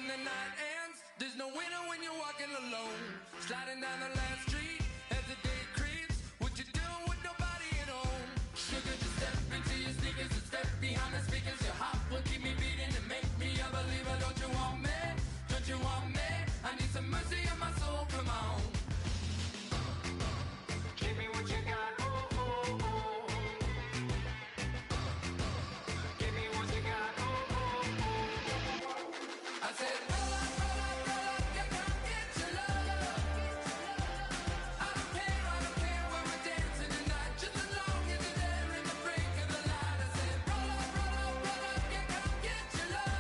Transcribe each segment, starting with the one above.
when the night ends. There's no winner when you're walking alone. Sliding down the last street as the day creeps. What you doing with nobody at home? Sugar, just step into your sneakers and step behind the speakers. Your heart will keep me beating and make me a believer. Don't you want me? Don't you want me? I need some mercy on my soul, come on. Give me what you got, oh, oh, oh. Give me what you got, oh, oh, oh. I said, roll up, yeah, come get your love. I don't care where we're dancing tonight, just as long as you're there in the break of the light. I said, roll up, yeah, come get your love.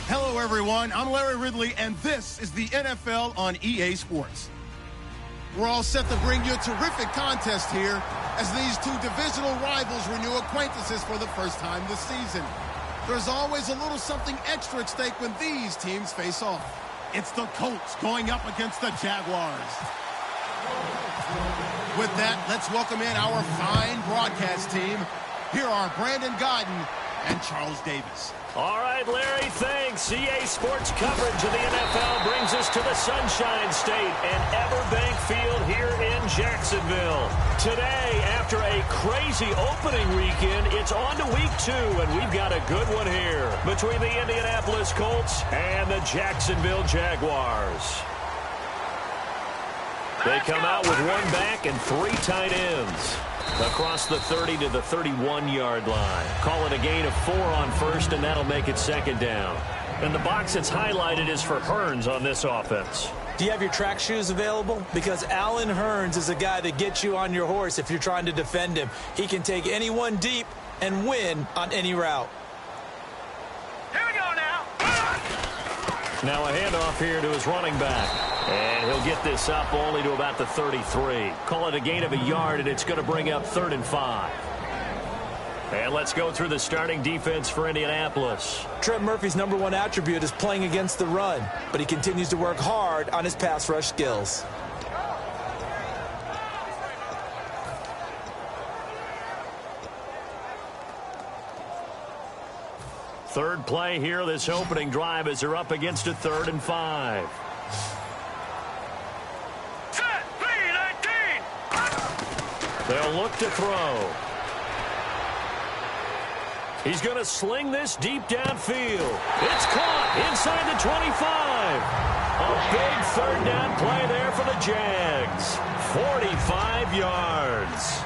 Hello, everyone. I'm Larry Ridley, and this is the NFL on EA Sports. We're all set to bring you a terrific contest here as these two divisional rivals renew acquaintances for the first time this season. There's always a little something extra at stake when these teams face off. It's the Colts going up against the Jaguars. With that, let's welcome in our fine broadcast team. Here are Brandon Godden and Charles Davis. All right, Larry, thanks. EA Sports coverage of the NFL brings us to the Sunshine State and Everbank Field here in Jacksonville. Today, after a crazy opening weekend, it's on to week 2, and we've got a good one here between the Indianapolis Colts and the Jacksonville Jaguars. They come out with one back and 3 tight ends. Across the 30 to the 31-yard line. Call it a gain of 4 on first, and that'll make it second down. And the box that's highlighted is for Hearns on this offense. Do you have your track shoes available? Because Allen Hearns is a guy that gets you on your horse if you're trying to defend him. He can take anyone deep and win on any route. Here we go now. Now a handoff here to his running back. And he'll get this up only to about the 33. Call it a gain of a yard, and it's going to bring up 3rd and 5. And let's go through the starting defense for Indianapolis. Trent Murphy's #1 attribute is playing against the run, but he continues to work hard on his pass rush skills. Third play here, this opening drive, as they're up against a 3rd and 5. They'll look to throw. He's going to sling this deep downfield. It's caught inside the 25. A big 3rd down play there for the Jags. 45 yards.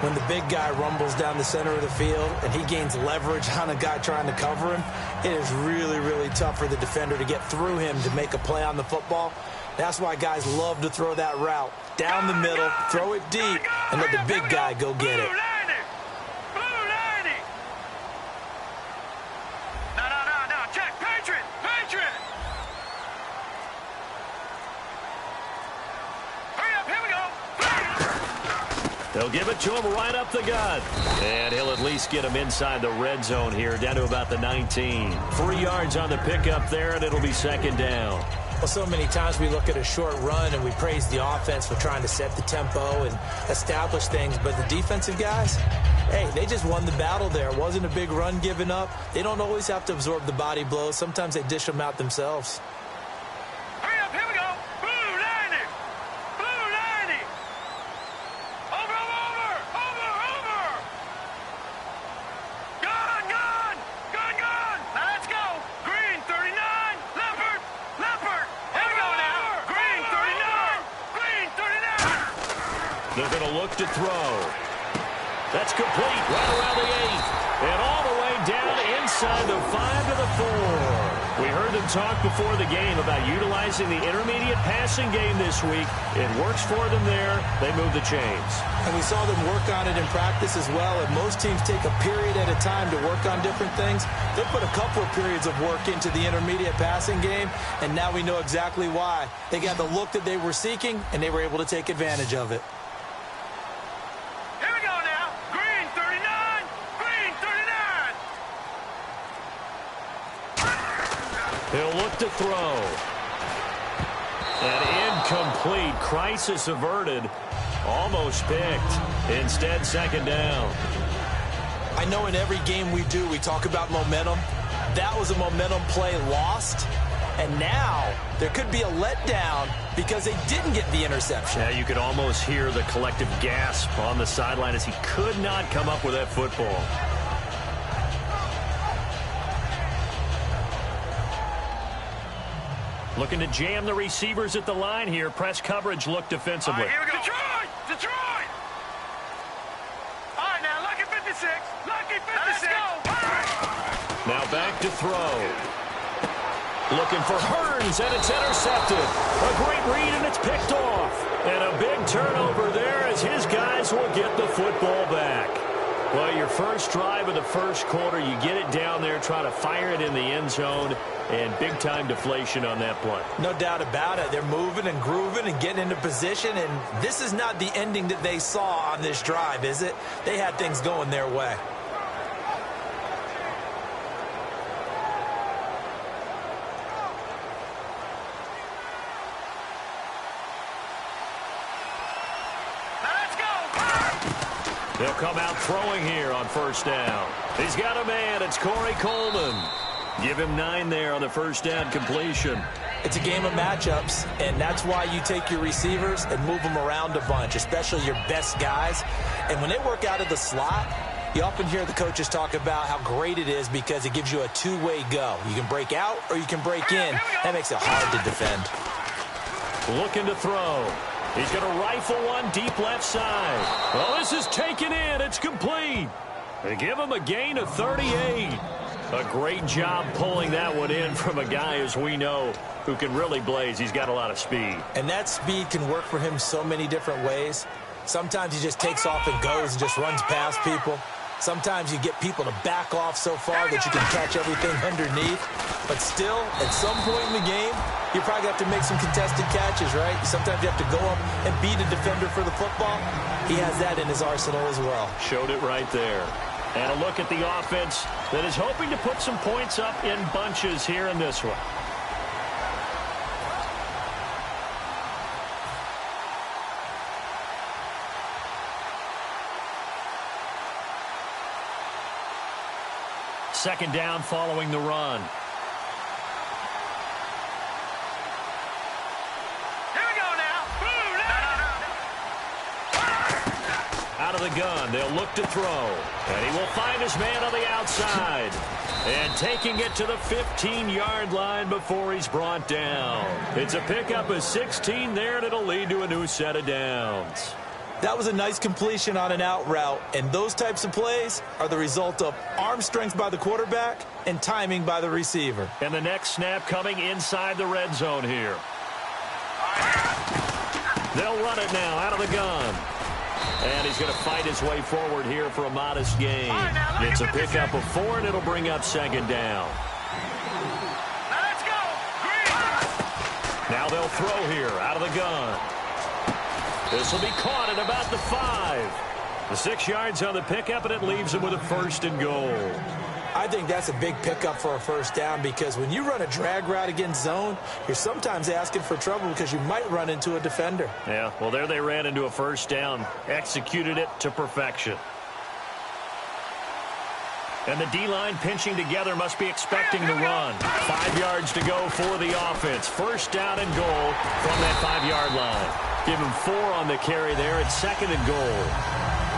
When the big guy rumbles down the center of the field and he gains leverage on a guy trying to cover him, it is really, really tough for the defender to get through him to make a play on the football. That's why guys love to throw that route. Down the middle, throw it deep, and let the big guy go get it. No, check, Patriot. Hurry up, here we go. They'll give it to him right up the gut. And he'll at least get him inside the red zone here, down to about the 19. 3 yards on the pickup there, and it'll be second down. Well, so many times we look at a short run and we praise the offense for trying to set the tempo and establish things, but the defensive guys, hey, they just won the battle there. It wasn't a big run given up. They don't always have to absorb the body blows. Sometimes they dish them out themselves. Hurry up, here we go. Blue 90. Over. Gone. Now let's go. Green 39. Leopard. Here we go now. Green 39. They're going to look to throw. That's complete right around the 8. And all the way down inside the 5 to the 4. We heard them talk before the game about utilizing the intermediate passing game this week. It works for them there. They move the chains. And we saw them work on it in practice as well. And most teams take a period at a time to work on different things. They'll put a couple of periods of work into the intermediate passing game. And now we know exactly why. They got the look that they were seeking, and they were able to take advantage of it. Here we go now. Green 39. He'll look to throw. And incomplete. Crisis averted. Almost picked. Instead, second down. know in every game we do, we talk about momentum. That was a momentum play lost. And now there could be a letdown because they didn't get the interception. Yeah, you could almost hear the collective gasp on the sideline as he could not come up with that football. Looking to jam the receivers at the line here. Press coverage look defensively. All right, here we go. Detroit! All right, now, lucky 56. Lucky 56. Let's go. Now back to throw. Looking for Hearns, and it's intercepted. A great read, and it's picked off. And a big turnover there as his guys will get the football back. Well, your first drive of the first quarter, you get it down there, try to fire it in the end zone, and big-time deflation on that play. No doubt about it. They're moving and grooving and getting into position, and this is not the ending that they saw on this drive, is it? They had things going their way. They'll come out throwing here on first down. He's got a man. It's Corey Coleman. Give him 9 there on the first down completion. It's a game of matchups, and that's why you take your receivers and move them around a bunch, especially your best guys. And when they work out of the slot, you often hear the coaches talk about how great it is because it gives you a two-way go. You can break out or you can break in. That makes it hard to defend. Looking to throw. He's going to rifle one deep left side. Well, this is taken in. It's complete. They give him a gain of 38. A great job pulling that one in from a guy, as we know, who can really blaze. He's got a lot of speed. And that speed can work for him so many different ways. Sometimes he just takes off and goes and just runs past people. Sometimes you get people to back off so far that you can catch everything underneath. But still, at some point in the game, you probably have to make some contested catches, right? Sometimes you have to go up and beat a defender for the football. He has that in his arsenal as well. Showed it right there. And a look at the offense that is hoping to put some points up in bunches here in this one. Second down following the run. Here we go now. Boom, Out of the gun, they'll look to throw. And he will find his man on the outside. And taking it to the 15-yard line before he's brought down. It's a pickup of 16 there, and it'll lead to a new set of downs. That was a nice completion on an out route, and those types of plays are the result of arm strength by the quarterback and timing by the receiver. And the next snap coming inside the red zone here. They'll run it now out of the gun. And he's going to fight his way forward here for a modest gain. It's a pickup of 4, and it'll bring up second down. Let's go. Now they'll throw here out of the gun. This will be caught at about the 5. The 6 yards on the pickup, and it leaves him with a first and goal. I think that's a big pickup for a first down because when you run a drag route against zone, you're sometimes asking for trouble because you might run into a defender. Yeah, well, there they ran into a first down, executed it to perfection. And the D-line pinching together must be expecting the run. 5 yards to go for the offense. First down and goal from that 5-yard line. Give him 4 on the carry there. It's second and goal.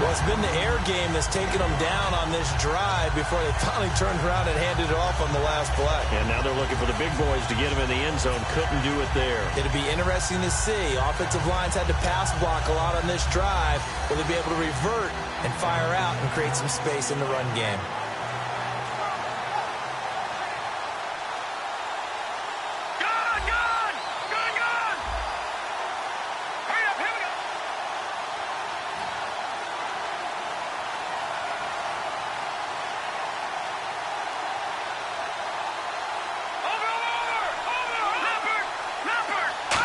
Well, it's been the air game that's taken them down on this drive before they finally turned around and handed it off on the last play. And now they're looking for the big boys to get him in the end zone. Couldn't do it there. It'll be interesting to see. Offensive lines had to pass block a lot on this drive. Will they be able to revert and fire out and create some space in the run game?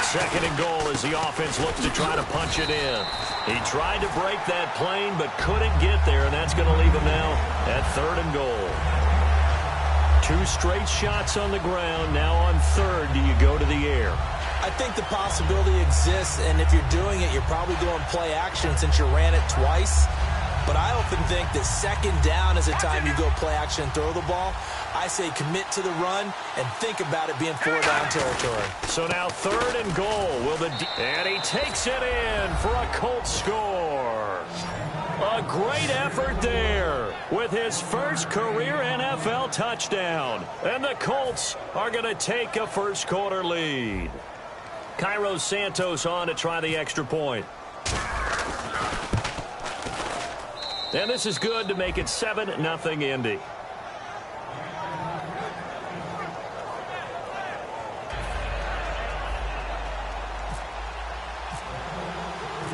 Second and goal as the offense looks to try to punch it in. He tried to break that plane but couldn't get there, and that's going to leave him now at third and goal. 2 straight shots on the ground. Now on third, do you go to the air? I think the possibility exists, and if you're doing it, you're probably going play action since you ran it twice. But I often think that second down is a time you go play action and throw the ball. I say commit to the run and think about it being 4-down territory. So now 3rd and goal. And he takes it in for a Colts score. A great effort there with his first career NFL touchdown. And the Colts are going to take a first-quarter lead. Cairo Santos on to try the extra point. And this is good to make it 7-0 Indy.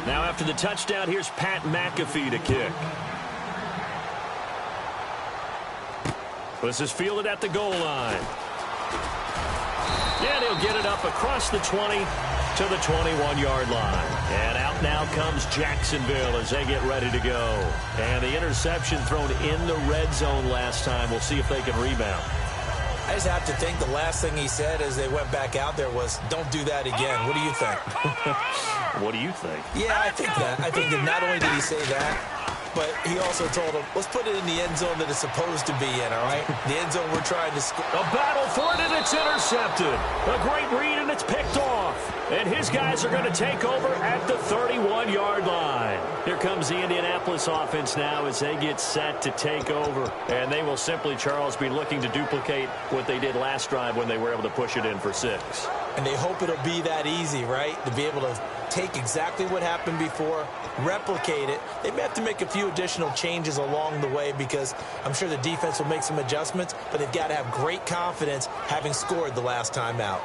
Now after the touchdown, here's Pat McAfee to kick. This is fielded at the goal line. And he'll get it up across the 20 to the 21-yard line. And out now comes Jacksonville as they get ready to go. And the interception thrown in the red zone last time. We'll see if they can rebound. I just have to think the last thing he said as they went back out there was, don't do that again. What do you think? What do you think? Yeah, I think that. I think that not only did he say that, but he also told him, let's put it in the end zone that it's supposed to be in, all right? The end zone we're trying to score. A battle for it, and it's intercepted. A great read, and it's picked off. And his guys are going to take over at the 31-yard line. Here comes the Indianapolis offense now as they get set to take over. And they will simply, Charles, be looking to duplicate what they did last drive when they were able to push it in for 6. And they hope it'll be that easy, right? To be able to take exactly what happened before, replicate it. They may have to make a few additional changes along the way because I'm sure the defense will make some adjustments, but they've got to have great confidence having scored the last time out.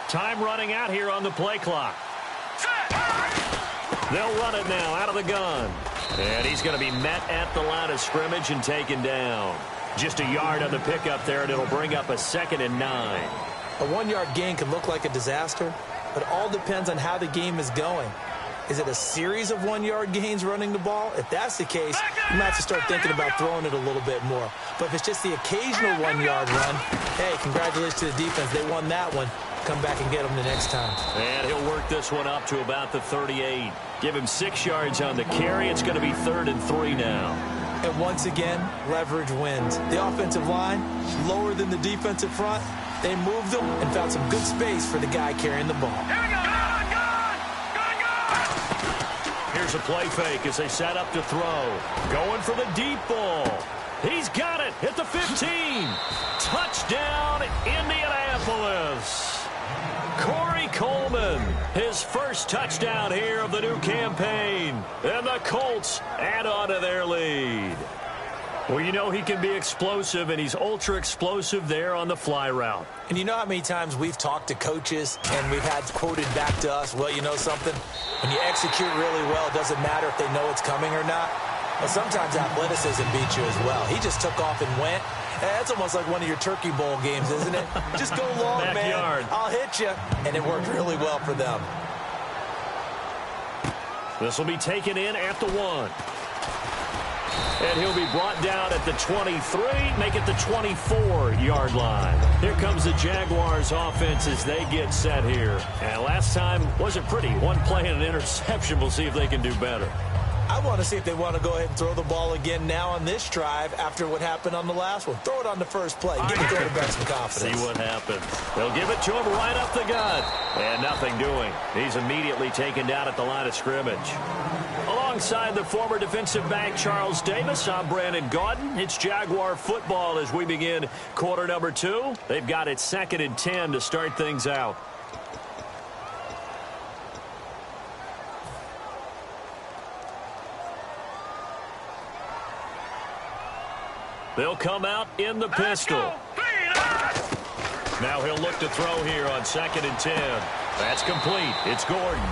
Time running out here on the play clock. They'll run it now out of the gun. And he's going to be met at the line of scrimmage and taken down. Just a yard on the pickup there, and it'll bring up a 2nd and 9. A 1-yard gain can look like a disaster, but all depends on how the game is going. Is it a series of 1-yard gains running the ball? If that's the case, you might have to start thinking about throwing it a little bit more. But if it's just the occasional 1-yard run, hey, congratulations to the defense. They won that one. Come back and get him the next time. And he'll work this one up to about the 38. Give him 6 yards on the carry. It's going to be 3rd and 3 now. And once again, leverage wins. The offensive line, lower than the defensive front. They moved them and found some good space for the guy carrying the ball. Here we go. Here's a play fake as they set up to throw. Going for the deep ball. He's got it at the 15. Touchdown, Indianapolis. Corey Coleman, his first touchdown here of the new campaign. And the Colts add on to their lead. Well, you know he can be explosive, and he's ultra-explosive there on the fly route. And you know how many times we've talked to coaches and we've had quoted back to us, well, you know something? When you execute really well, it doesn't matter if they know it's coming or not. Well, sometimes athleticism beats you as well. He just took off and went. That's almost like one of your Turkey Bowl games, isn't it? Just go long, Backyard. man. I'll hit you. And it worked really well for them. This will be taken in at the 1. And he'll be brought down at the 23, make it the 24-yard line. Here comes the Jaguars offense as they get set here. And last time wasn't pretty. One play and an interception. We'll see if they can do better. I want to see if they want to go ahead and throw the ball again now on this drive after what happened on the last one. Throw it on the first play. Give the quarterback some confidence. See what happens. They'll give it to him right up the gut. And nothing doing. He's immediately taken down at the line of scrimmage. Alongside the former defensive back Charles Davis, I'm Brandon Gaudin. It's Jaguar football as we begin quarter number 2. They've got it 2nd and 10 to start things out. They'll come out in the pistol. Now he'll look to throw here on 2nd and 10. That's complete. It's Gordon.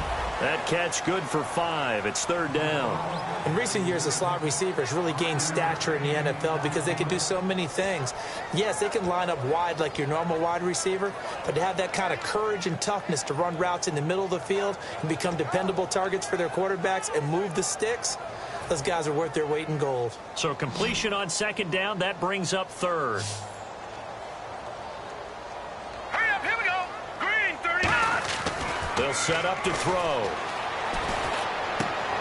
That catch good for 5. It's 3rd down. In recent years, the slot receivers really gained stature in the NFL because they can do so many things. Yes, they can line up wide like your normal wide receiver, but to have that kind of courage and toughness to run routes in the middle of the field and become dependable targets for their quarterbacks and move the sticks, Those guys are worth their weight in gold. So completion on second down, that brings up third. Hurry up, here we go. Green, 39. They'll set up to throw.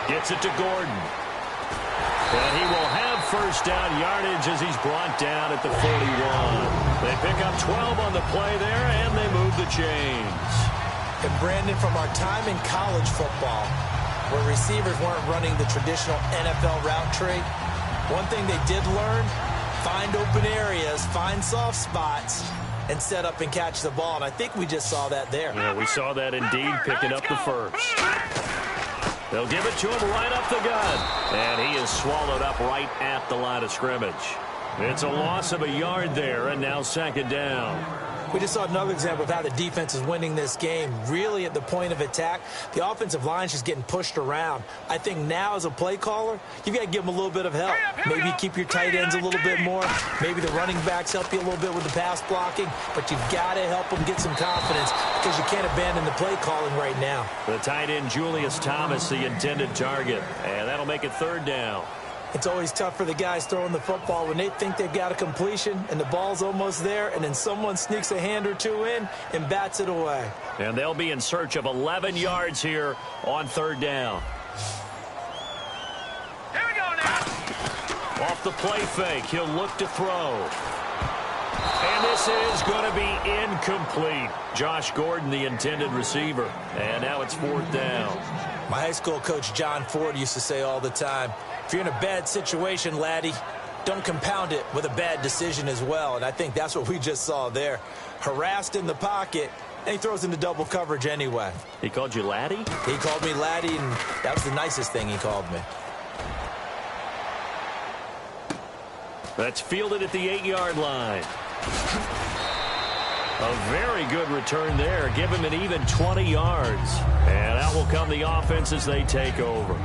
Gets it to Gordon. And he will have first down yardage as he's brought down at the 41. They pick up 12 on the play there, and they move the chains. And Brandon, from our time in college football, where receivers weren't running the traditional NFL route tree, one thing they did learn, find open areas, find soft spots, and set up and catch the ball. And I think we just saw that there. Yeah, we saw that indeed, picking up the first. They'll give it to him right up the gut. And he is swallowed up right at the line of scrimmage. It's a loss of a yard there, and now second down. We just saw another example of how the defense is winning this game. Really at the point of attack, the offensive line's just getting pushed around. I think now as a play caller, you've got to give them a little bit of help. Maybe keep your tight ends a little bit more. Maybe the running backs help you a little bit with the pass blocking. But you've got to help them get some confidence because you can't abandon the play calling right now. The tight end, Julius Thomas, the intended target. And that'll make it third down. It's always tough for the guys throwing the football when they think they've got a completion and the ball's almost there, and then someone sneaks a hand or two in and bats it away. And they'll be in search of 11 yards here on third down. Here we go now. Off the play fake, he'll look to throw. And this is going to be incomplete. Josh Gordon, the intended receiver. And now it's fourth down. My high school coach, John Ford, used to say all the time, if you're in a bad situation, laddie, don't compound it with a bad decision as well. And I think that's what we just saw there. Harassed in the pocket, and he throws into double coverage anyway. He called you laddie? He called me laddie, and that was the nicest thing he called me. That's fielded at the 8-yard line. A very good return there. Give him an even 20 yards. And out will come the offense as they take over.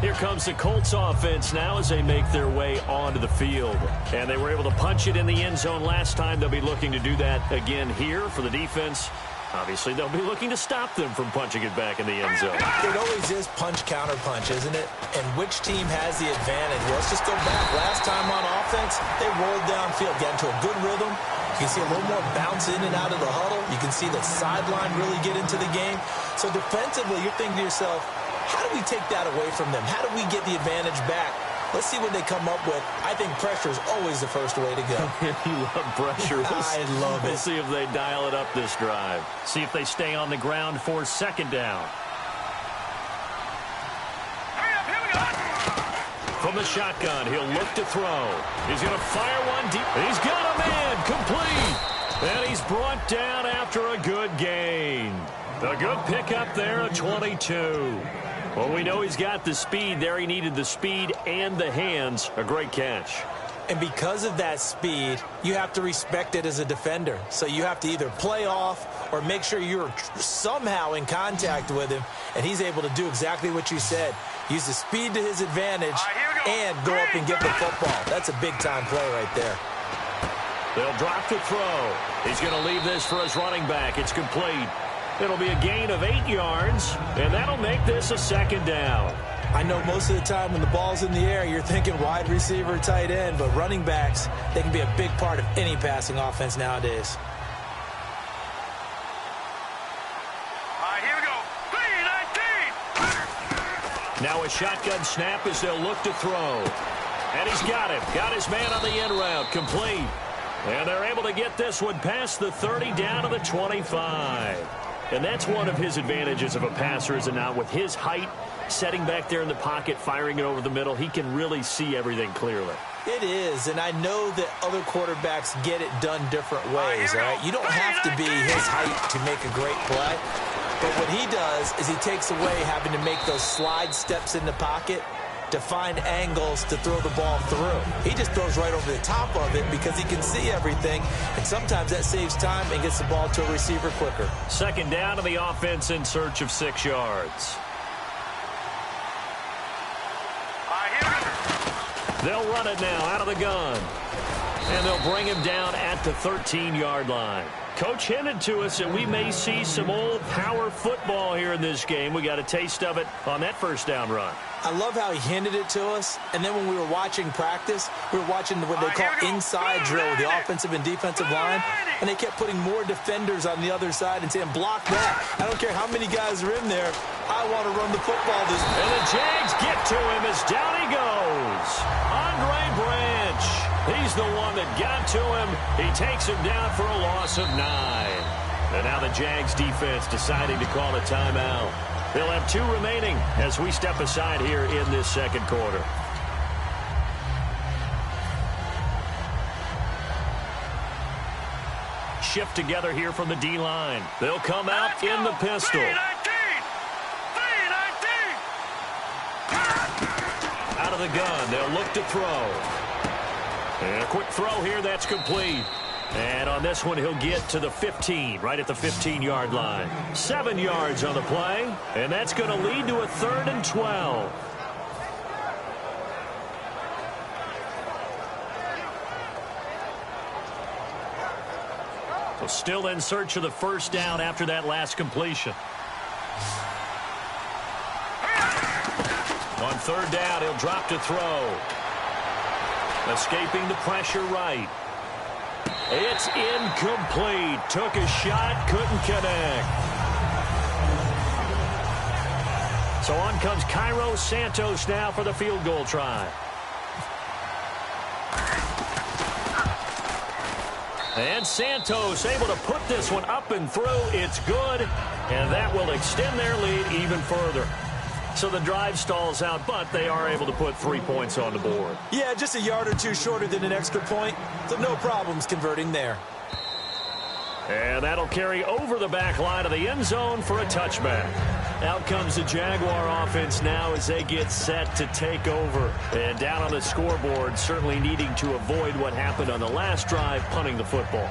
Here comes the Colts offense now as they make their way onto the field. And they were able to punch it in the end zone last time. They'll be looking to do that again here for the defense. Obviously, they'll be looking to stop them from punching it back in the end zone. It always is punch-counter-punch, isn't it? And which team has the advantage? Well, let's just go back. Last time on offense, they rolled downfield, got into a good rhythm. You can see a little more bounce in and out of the huddle. You can see the sideline really get into the game. So defensively, you're thinking to yourself, how do we take that away from them? How do we get the advantage back? Let's see what they come up with. I think pressure is always the first way to go. You love pressure. I love it. We'll see if they dial it up this drive. See if they stay on the ground for second down. Hurry up, here we go. From the shotgun, he'll look to throw. He's going to fire one deep. He's got a man complete. And he's brought down after a good gain. A good pickup there, a 22. Well, we know he's got the speed there. He needed the speed and the hands. A great catch. And because of that speed, you have to respect it as a defender. So you have to either play off or make sure you're somehow in contact with him. And he's able to do exactly what you said. Use the speed to his advantage and go up and get the football. That's a big-time play right there. They'll drop the throw. He's going to leave this for his running back. It's complete. It'll be a gain of 8 yards, and that'll make this a second down. I know most of the time when the ball's in the air, you're thinking wide receiver, tight end, but running backs, they can be a big part of any passing offense nowadays. All right, here we go. 3-19. Now a shotgun snap as they'll look to throw. And he's got him. Got his man on the end route. Complete. And they're able to get this one past the 30 down to the 25. And that's one of his advantages of a passer, is it not? With his height, setting back there in the pocket, firing it over the middle, he can really see everything clearly. It is, and I know that other quarterbacks get it done different ways, all right? You don't have to be his height to make a great play. But what he does is he takes away having to make those slide steps in the pocket to find angles to throw the ball through. He just throws right over the top of it because he can see everything, and sometimes that saves time and gets the ball to a receiver quicker. Second down to the offense in search of 6 yards. All right, here we go. They'll run it now out of the gun. And they'll bring him down at the 13-yard line. Coach hinted to us that we may see some old power football here in this game. We got a taste of it on that first down run. I love how he hinted it to us, and then when we were watching practice, we were watching what they call inside drill with the offensive and defensive line, and they kept putting more defenders on the other side and saying, block that. I don't care how many guys are in there. I want to run the football this way. And the Jags get to him as down he goes. Andre Branch. He's the one that got to him. He takes him down for a loss of 9. And now the Jags defense deciding to call a timeout. They'll have 2 remaining as we step aside here in this second quarter. Shift together here from the D-line. They'll come out in the pistol. 3-19. Out of the gun, they'll look to throw. And a quick throw here, that's complete. And on this one, he'll get to the 15, right at the 15-yard line. 7 yards on the play, and that's going to lead to a 3rd and 12. So still in search of the first down after that last completion. On 3rd down, he'll drop to throw. Escaping the pressure right. It's incomplete. Took a shot, couldn't connect. So on comes Cairo Santos now for the field goal try. And Santos able to put this one up and through. It's good, and that will extend their lead even further. So the drive stalls out, but they are able to put 3 points on the board. Yeah, just a yard or 2 shorter than an extra point, so no problems converting there. And that'll carry over the back line of the end zone for a touchback. Out comes the Jaguar offense now as they get set to take over. And down on the scoreboard, certainly needing to avoid what happened on the last drive, punting the football.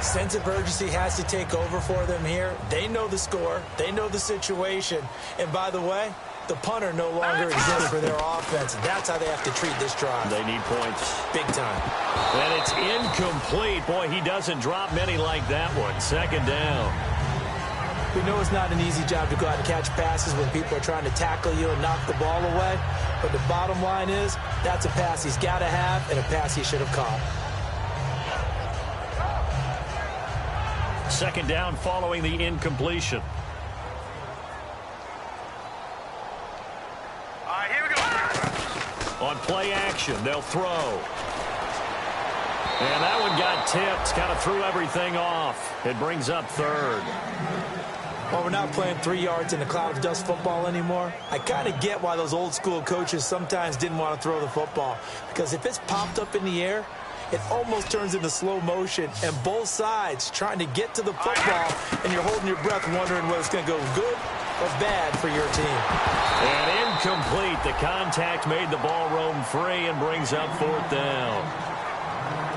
Sense of urgency has to take over for them here. They know the score. They know the situation. And by the way, the punter no longer exists for their offense. That's how they have to treat this drive. They need points. Big time. And it's incomplete. Boy, he doesn't drop many like that one. 2nd down. We know it's not an easy job to go out and catch passes when people are trying to tackle you and knock the ball away. But the bottom line is, that's a pass he's got to have and a pass he should have caught. 2nd down following the incompletion. All right, here we go. On play action, they'll throw. And that one got tipped, kind of threw everything off. It brings up 3rd. Well, we're not playing 3 yards in a cloud of dust football anymore. I kind of get why those old school coaches sometimes didn't want to throw the football. Because if it's popped up in the air, it almost turns into slow motion, and both sides trying to get to the football, and you're holding your breath wondering whether it's going to go good or bad for your team. And incomplete. The contact made the ball roam free and brings up 4th down.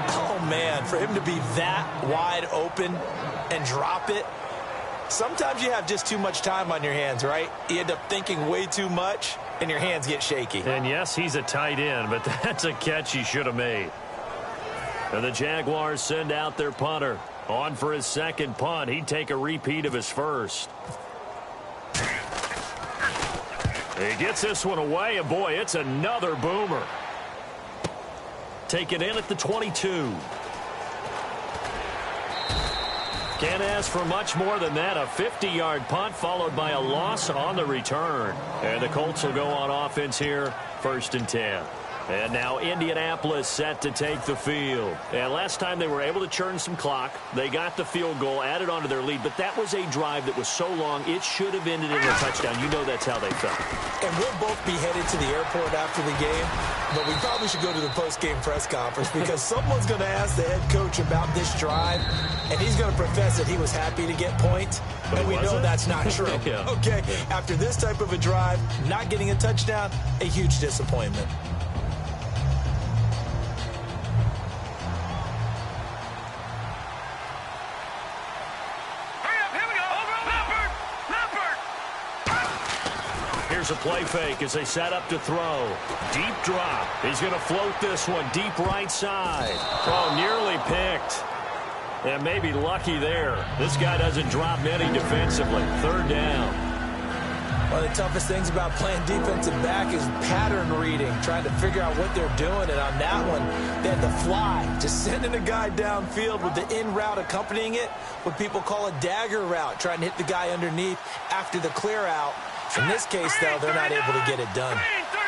Oh, man, for him to be that wide open and drop it, sometimes you have just too much time on your hands, right? You end up thinking way too much, and your hands get shaky. And yes, he's a tight end, but that's a catch he should have made. And the Jaguars send out their punter. On for his 2nd punt. He'd take a repeat of his first. He gets this one away, and boy, it's another boomer. Taken in at the 22. Can't ask for much more than that. A 50-yard punt followed by a loss on the return. And the Colts will go on offense here, 1st and 10. And now Indianapolis set to take the field. And last time they were able to churn some clock. They got the field goal, added onto their lead. But that was a drive that was so long, it should have ended in a touchdown. You know that's how they felt. And we'll both be headed to the airport after the game. But we probably should go to the post-game press conference because someone's going to ask the head coach about this drive. And he's going to profess that he was happy to get points. And we know that's not true. Yeah. Okay, after this type of a drive, not getting a touchdown, a huge disappointment. here's a play fake as they set up to throw. Deep drop. He's going to float this one deep right side. Oh, nearly picked. And maybe lucky there. This guy doesn't drop many defensively. Third down. One of the toughest things about playing defensive back is pattern reading, trying to figure out what they're doing. And on that one, they had the fly, just sending a guy downfield with the in route accompanying it, what people call a dagger route, trying to hit the guy underneath after the clear out. In this case, though, they're not able to get it done.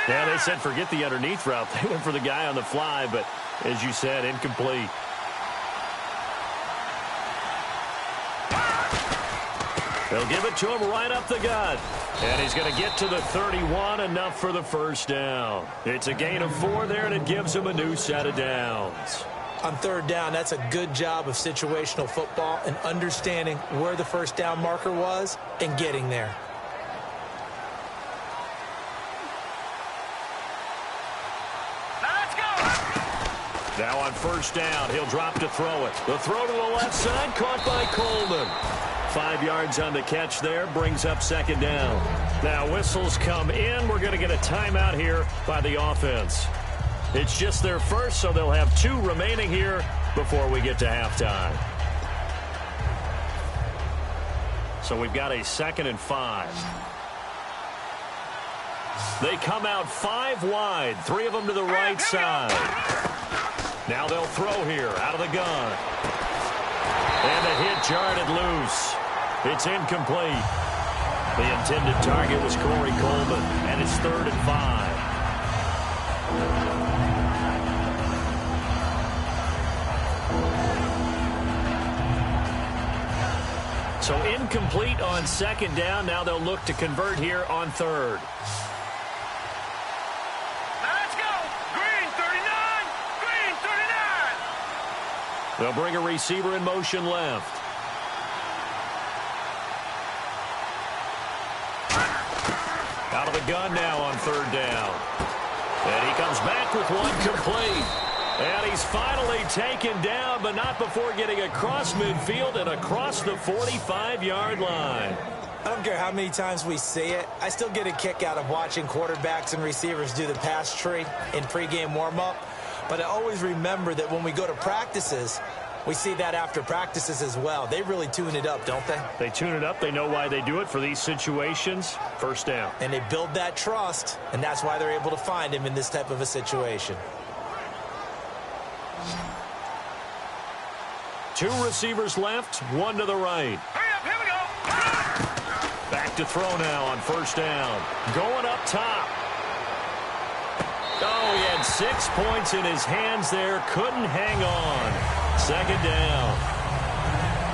Yeah, they said forget the underneath route. They went for the guy on the fly, but as you said, incomplete. They'll give it to him right up the gut. And he's going to get to the 31, enough for the first down. It's a gain of 4 there, and it gives him a new set of downs. On third down, that's a good job of situational football and understanding where the first down marker was and getting there. Let's go. Now on first down, he'll drop to throw it. The throw to the left side, caught by Coleman. 5 yards on the catch there, brings up second down. Now whistles come in. We're going to get a timeout here by the offense. It's just their first, so they'll have 2 remaining here before we get to halftime. So we've got a 2nd and 5. They come out 5 wide, 3 of them to the right side. Now they'll throw here out of the gun. And the hit jarred it loose. It's incomplete. The intended target was Corey Coleman, and it's 3rd and 5. So incomplete on second down. Now they'll look to convert here on third. Let's go. Green 39. Green 39. They'll bring a receiver in motion left. Out of the gun now on third down. And he comes back with one complete. And he's finally taken down, but not before getting across midfield and across the 45-yard line. I don't care how many times we see it. I still get a kick out of watching quarterbacks and receivers do the pass tree in pregame warm-up. But I always remember that when we go to practices, we see that after practices as well. They really tune it up, don't they? They tune it up. They know why they do it for these situations. First down. And they build that trust, and that's why they're able to find him in this type of a situation. 2 receivers left, 1 to the right. Hurry up, here we go. Back to throw now on first down. Going up top. Oh, he had 6 points in his hands there. Couldn't hang on. Second down.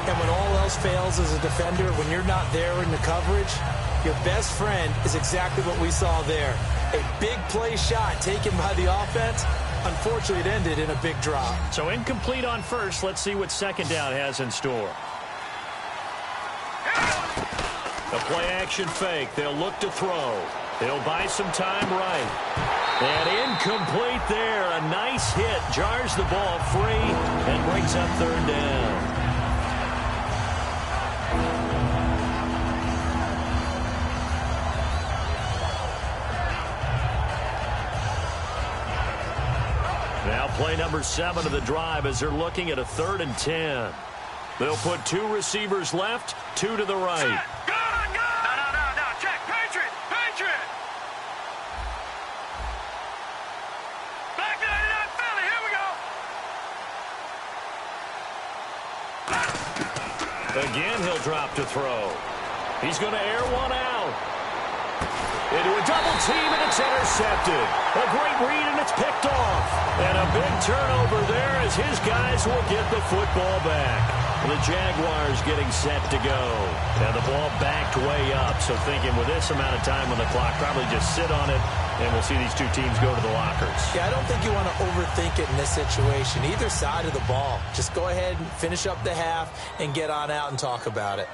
And when all else fails as a defender, when you're not there in the coverage, your best friend is exactly what we saw there. A big play shot taken by the offense. Unfortunately, it ended in a big drop. So incomplete on first. Let's see what second down has in store. A play-action fake. They'll look to throw. They'll buy some time right. And incomplete there. A nice hit. Jars the ball free and brings up third down. Now play number 7 of the drive as they're looking at a 3rd and 10. They'll put 2 receivers left, 2 to the right. Go! No. Check. Patriot. Black 99 Philly. Here we go. Again, he'll drop to throw. He's going to air one out. Into a double team, and it's intercepted. A great read, and it's picked off. And a big turnover there as his guys will get the football back. The Jaguars getting set to go. And the ball backed way up. So thinking with this amount of time on the clock, probably just sit on it, and we'll see these 2 teams go to the lockers. Yeah, I don't think you want to overthink it in this situation. Either side of the ball. Just go ahead and finish up the half and get on out and talk about it.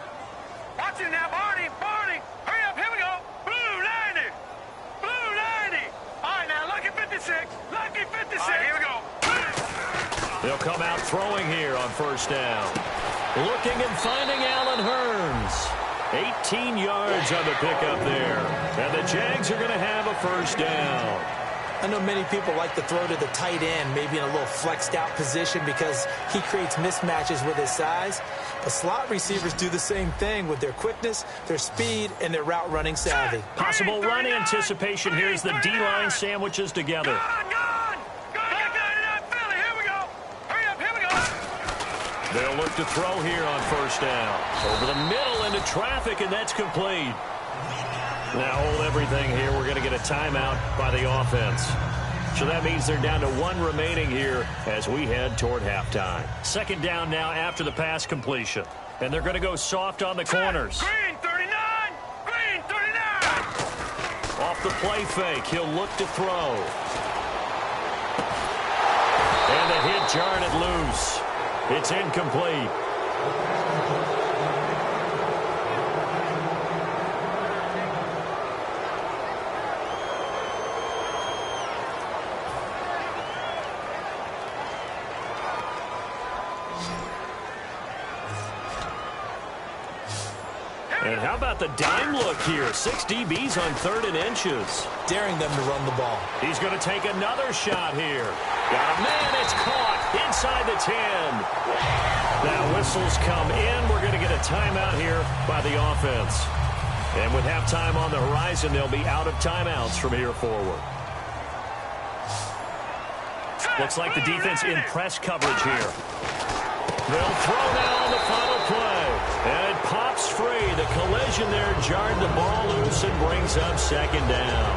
Watch it now, Barney. Hurry up, here we go. Blue 90. All right, now, lucky 56. All right, here we go. They'll come out throwing here on first down. Looking and finding Allen Hurns. 18 yards on the pickup there. And the Jags are going to have a first down. I know many people like to throw to the tight end, maybe in a little flexed out position because he creates mismatches with his size. But slot receivers do the same thing with their quickness, their speed, and their route running savvy. Possible run anticipation here as the D-line sandwiches together. They'll look to throw here on first down. Over the middle into traffic, and that's complete. Now hold everything here. We're going to get a timeout by the offense. So that means they're down to one remaining here as we head toward halftime. Second down now after the pass completion. And they're going to go soft on the corners. Green 39! Green 39! Off the play fake, he'll look to throw. And the hit jarred it loose. It's incomplete. And how about the dime look here? 6 DBs on 3rd and inches. Daring them to run the ball. He's going to take another shot here. Got a man, it's caught inside the 10. Now whistles come in. We're going to get a timeout here by the offense. And with halftime on the horizon, they'll be out of timeouts from here forward. Looks like the defense in press coverage here. They'll throw now on the final play. And it pops free. The collision there jarred the ball loose and brings up second down.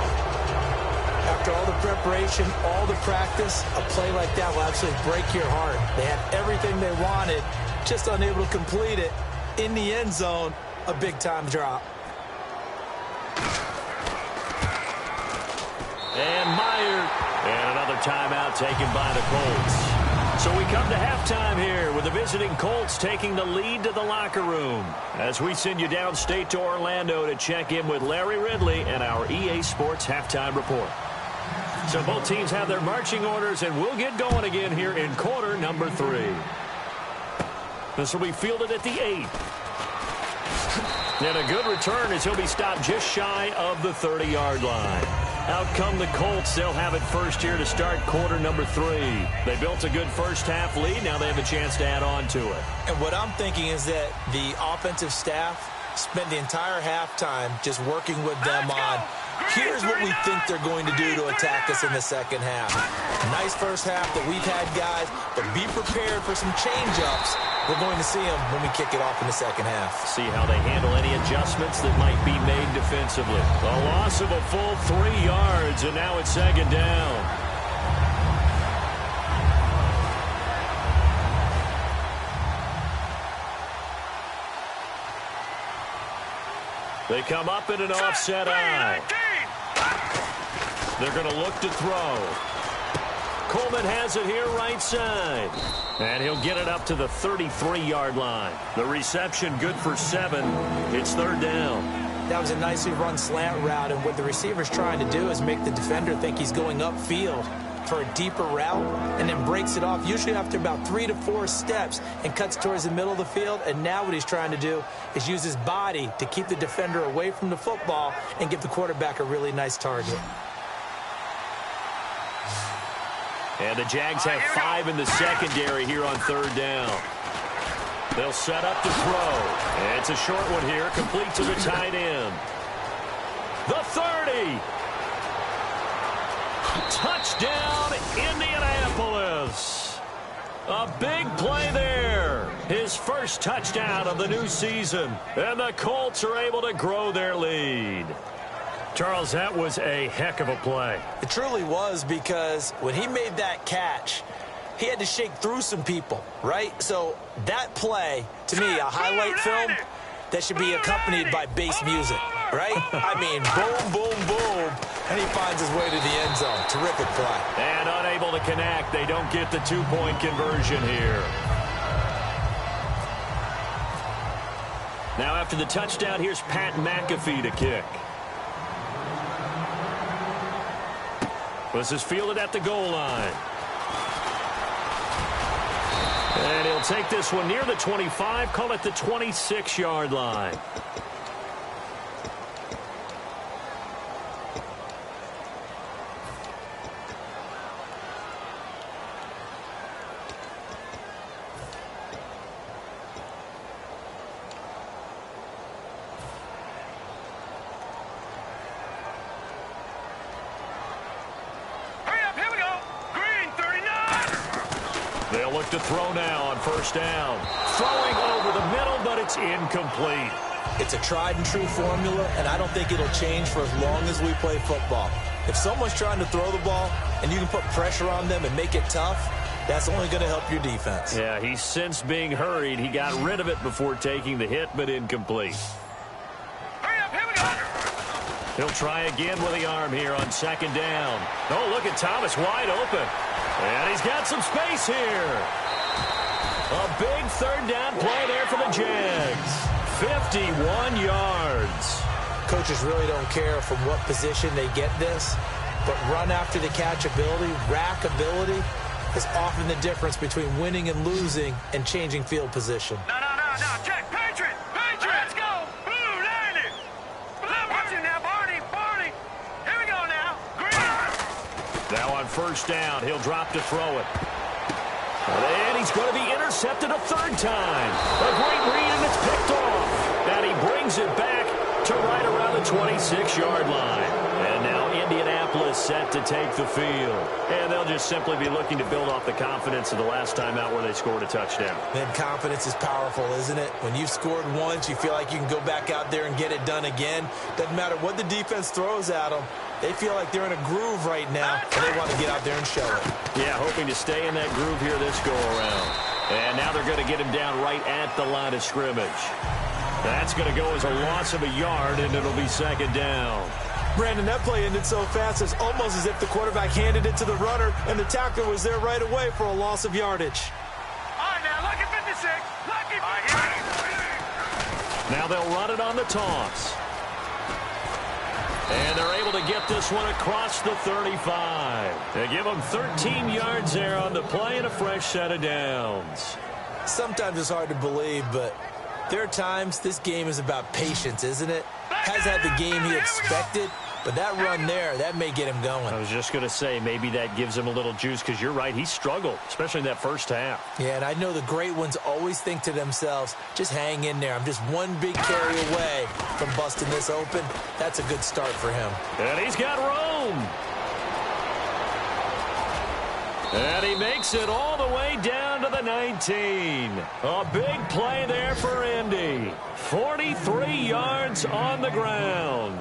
After all the preparation, all the practice, a play like that will absolutely break your heart. They had everything they wanted, just unable to complete it. In the end zone, a big-time drop. And Meyer. And another timeout taken by the Colts. So we come to halftime here with the visiting Colts taking the lead to the locker room as we send you downstate to Orlando to check in with Larry Ridley and our EA Sports halftime report. So both teams have their marching orders, and we'll get going again here in quarter number 3. This will be fielded at the 8. And a good return as he'll be stopped just shy of the 30-yard line. Out come the Colts. They'll have it first here to start quarter number 3. They built a good first-half lead. Now they have a chance to add on to it. And what I'm thinking is that the offensive staff spent the entire halftime just working with them on, here's what we think they're going to do to attack us in the second half. Nice first half that we've had, guys, but be prepared for some change-ups. We're going to see them when we kick it off in the second half. See how they handle any adjustments that might be made defensively. A loss of a full 3 yards, and now it's second down. They come up in an offset eye. They're going to look to throw. Coleman has it here right side. And he'll get it up to the 33-yard line. The reception good for 7. It's third down. That was a nicely run slant route, and what the receiver's trying to do is make the defender think he's going upfield for a deeper route, and then breaks it off usually after about 3 to 4 steps and cuts towards the middle of the field. And now what he's trying to do is use his body to keep the defender away from the football and give the quarterback a really nice target. And the Jags have 5 in the secondary here on third down. They'll set up to throw. And it's a short one here, complete to the tight end. The 30. Touchdown, Indianapolis. A big play there. His first touchdown of the new season. And the Colts are able to grow their lead. Charles, that was a heck of a play. It truly was, because when he made that catch, he had to shake through some people, right? So that play, to me, a highlight film that should be accompanied by bass music, right? I mean, boom, boom, boom, and he finds his way to the end zone. Terrific play. And unable to connect. They don't get the 2-point conversion here. Now after the touchdown, here's Pat McAfee to kick. This is fielded at the goal line. And he'll take this one near the 25, call it the 26-yard line. They'll look to throw now on first down. Throwing over the middle, but it's incomplete. It's a tried-and-true formula, and I don't think it'll change for as long as we play football. If someone's trying to throw the ball and you can put pressure on them and make it tough, that's only going to help your defense. Yeah, he's since being hurried. He got rid of it before taking the hit, but incomplete. Hurry up, here we go. He'll try again with the arm here on second down. Oh, look at Thomas wide open. And he's got some space here. A big third down play there for the Jags. 51 yards. Coaches really don't care from what position they get this, but run after the catch ability, rack ability, is often the difference between winning and losing and changing field position. No. Check. Patriot. Let's go. Blue, 90. Watch him now, Barney. Here we go now. Green. Now on first down, he'll drop to throw it. And he's going to be intercepted a third time. A great read, and it's picked off. And he brings it back to right around the 26-yard line. And now Indianapolis set to take the field. And they'll just simply be looking to build off the confidence of the last time out where they scored a touchdown. Then confidence is powerful, isn't it? When you've scored once, you feel like you can go back out there and get it done again. Doesn't matter what the defense throws at them. They feel like they're in a groove right now, and they want to get out there and show it. Yeah, hoping to stay in that groove here this go-around. And now they're going to get him down right at the line of scrimmage. That's going to go as a loss of a yard, and it'll be second down. Brandon, that play ended so fast, it's almost as if the quarterback handed it to the runner, and the tackler was there right away for a loss of yardage. All right, now, lucky 56. Lucky 56. Now they'll run it on the toss. And they're able to get this one across the 35. They give them 13 yards there on the play and a fresh set of downs. Sometimes it's hard to believe, but there are times this game is about patience, isn't it? Has had the game he expected, but that run there, that may get him going. I was just going to say, maybe that gives him a little juice, because you're right, he struggled, especially in that first half. Yeah, and I know the great ones always think to themselves, just hang in there. I'm just one big carry away from busting this open. That's a good start for him. And he's got room. And he makes it all the way down to the 19. A big play there for Indy. 43 yards on the ground.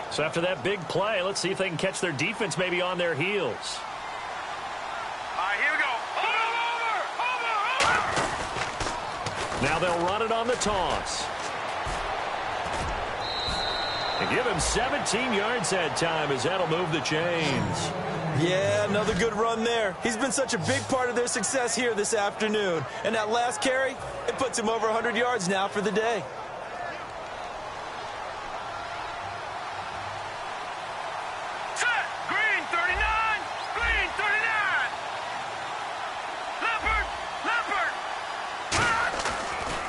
So after that big play, let's see if they can catch their defense maybe on their heels. All right, here we go. Over. Now they'll run it on the toss. And give him 17 yards that time, as that'll move the chains. Yeah, another good run there. He's been such a big part of their success here this afternoon. And that last carry, it puts him over 100 yards now for the day. Set. Green 39. Green 39. Leopard.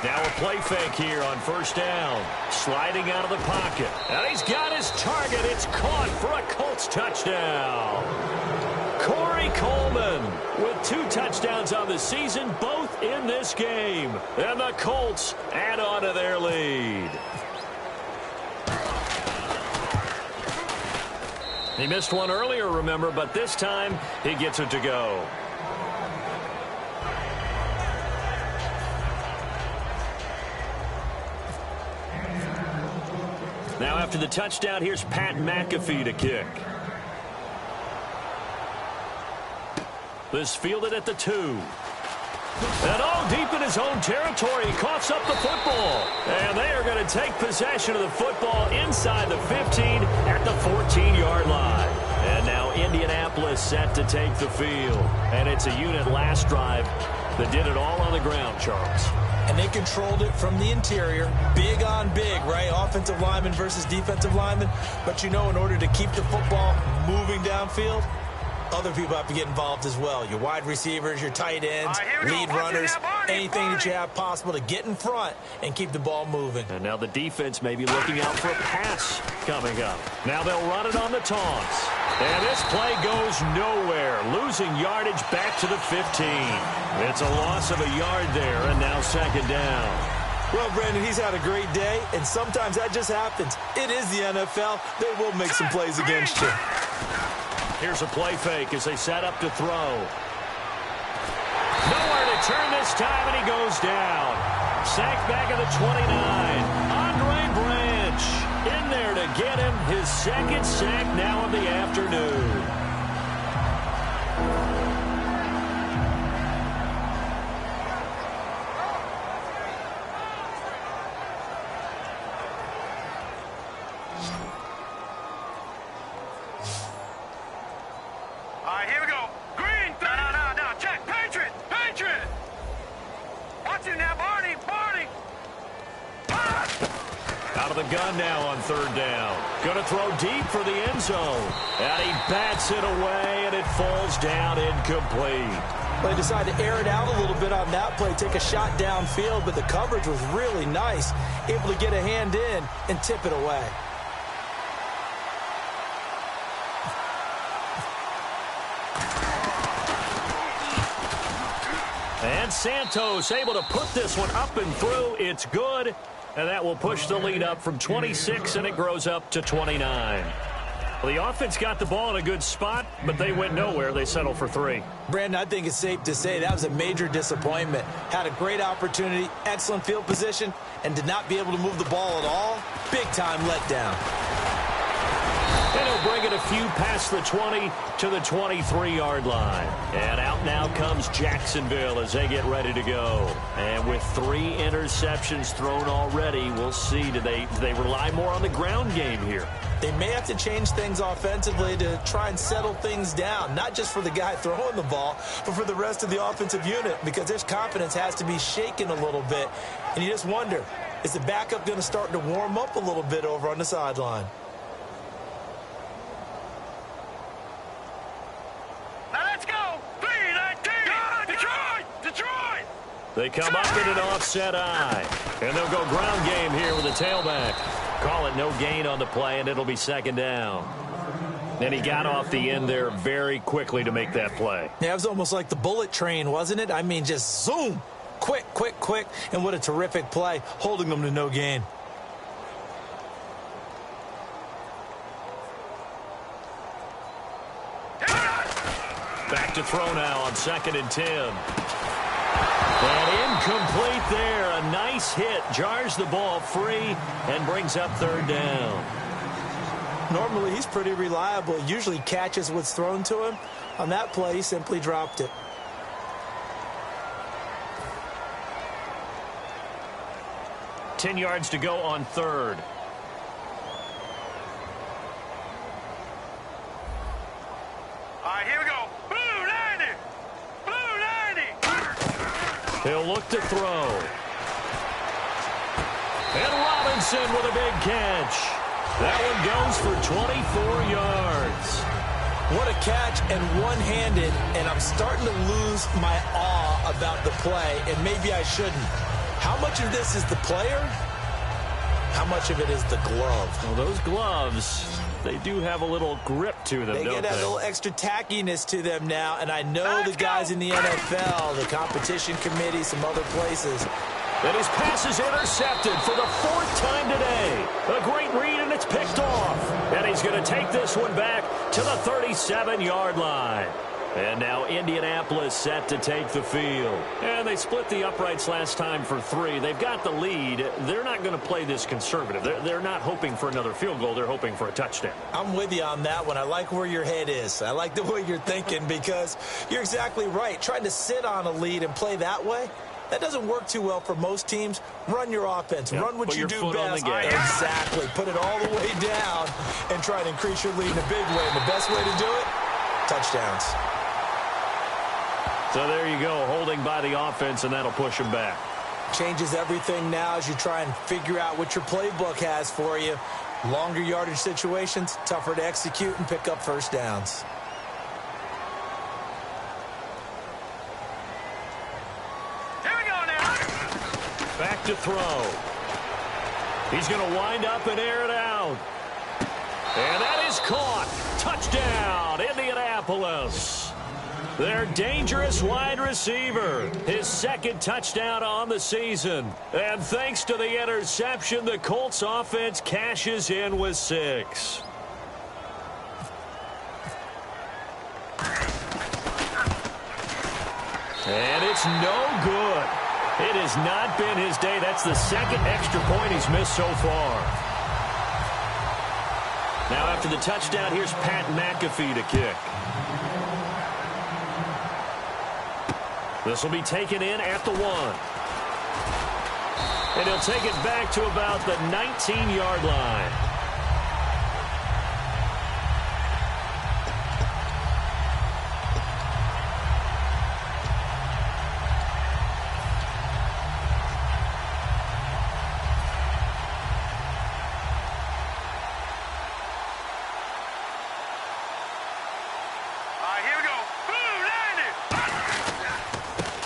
Now a play fake here on first down. Sliding out of the pocket. And he's got his target. It's caught for a Colts touchdown. Corey Coleman with 2 touchdowns on the season, both in this game. And the Colts add on to their lead. He missed one earlier, remember, but this time he gets it to go. Now after the touchdown, here's Pat McAfee to kick. This fielded at the 2. And all deep in his own territory, he coughs up the football. And they are going to take possession of the football inside the 15 at the 14-yard line. And now Indianapolis set to take the field. And it's a unit last drive that did it all on the ground, Charles. And they controlled it from the interior. Big on big, right? Offensive lineman versus defensive lineman. But you know, in order to keep the football moving downfield, other people have to get involved as well. Your wide receivers, your tight ends, lead runners, anything that you have possible to get in front and keep the ball moving. And now the defense may be looking out for a pass coming up. Now they'll run it on the toss. And this play goes nowhere, losing yardage back to the 15. It's a loss of a yard there, and now second down. Well, Brandon, he's had a great day, and sometimes that just happens. It is the NFL. They will make some plays against you. Here's a play fake as they set up to throw. Nowhere to turn this time, and he goes down. Sacked back at the 29. Andre Branch in there to get him his second sack now of the afternoon. All right, here we go. Green. No. Check. Patriot. Watch him now, Barney. Out of the gun now on third down. Going to throw deep for the end zone. And he bats it away, and it falls down incomplete. Well, they decided to air it out a little bit on that play, take a shot downfield, but the coverage was really nice. Able to get a hand in and tip it away. And Santos able to put this one up and through. It's good. And that will push the lead up from 26, and it grows up to 29. Well, the offense got the ball in a good spot, but they went nowhere. They settled for 3. Brandon, I think it's safe to say that was a major disappointment. Had a great opportunity, excellent field position, and did not be able to move the ball at all. Big-time letdown. And he'll bring it a few past the 20 to the 23-yard line. And out now comes Jacksonville as they get ready to go. And with 3 interceptions thrown already, we'll see. Do they rely more on the ground game here? They may have to change things offensively to try and settle things down, not just for the guy throwing the ball, but for the rest of the offensive unit, because their confidence has to be shaken a little bit. And you just wonder, is the backup going to start to warm up a little bit over on the sideline? They come up in an offset eye. And they'll go ground game here with a tailback. Call it no gain on the play, and it'll be second down. And he got off the end there very quickly to make that play. Yeah, it was almost like the bullet train, wasn't it? I mean, just zoom. Quick. And what a terrific play, holding them to no gain. Back to throw now on 2nd and 10. And incomplete there. A nice hit. Jars the ball free and brings up 3rd down. Normally, he's pretty reliable. Usually catches what's thrown to him. On that play, he simply dropped it. $10 yards to go on 3rd. All right, here we go. Blue 90. He'll look to throw. And Robinson with a big catch. That one goes for 24 yards. What a catch, and one-handed, and I'm starting to lose my awe about the play, and maybe I shouldn't. How much of this is the player? How much of it is the glove? Well, those gloves, they do have a little grip to them, they don't get a they? little extra tackiness to them now, and I know the guys in the NFL, the competition committee, some other places. And his pass is intercepted for the 4th time today. A great read, and it's picked off. And he's going to take this one back to the 37-yard line. And now Indianapolis set to take the field. And they split the uprights last time for 3. They've got the lead. They're not going to play this conservative. They're not hoping for another field goal. They're hoping for a touchdown. I'm with you on that one. I like where your head is. I like the way you're thinking, because you're exactly right. Trying to sit on a lead and play that way, that doesn't work too well for most teams. Run your offense. Yep. Run what Put you your do foot on best. the gas. Exactly. Put it all the way down and try and increase your lead in a big way. And the best way to do it, touchdowns. So there you go, holding by the offense, and that'll push them back. Changes everything now as you try and figure out what your playbook has for you. Longer yardage situations, tougher to execute and pick up first downs. Here we go now. Back to throw. He's going to wind up and air it out. And that is caught. Touchdown, Indianapolis. Their dangerous wide receiver. His 2nd touchdown on the season. And thanks to the interception, the Colts offense cashes in with 6. And it's no good. It has not been his day. That's the second extra point he's missed so far. Now after the touchdown, here's Pat McAfee to kick. This will be taken in at the 1. And he'll take it back to about the 19-yard line.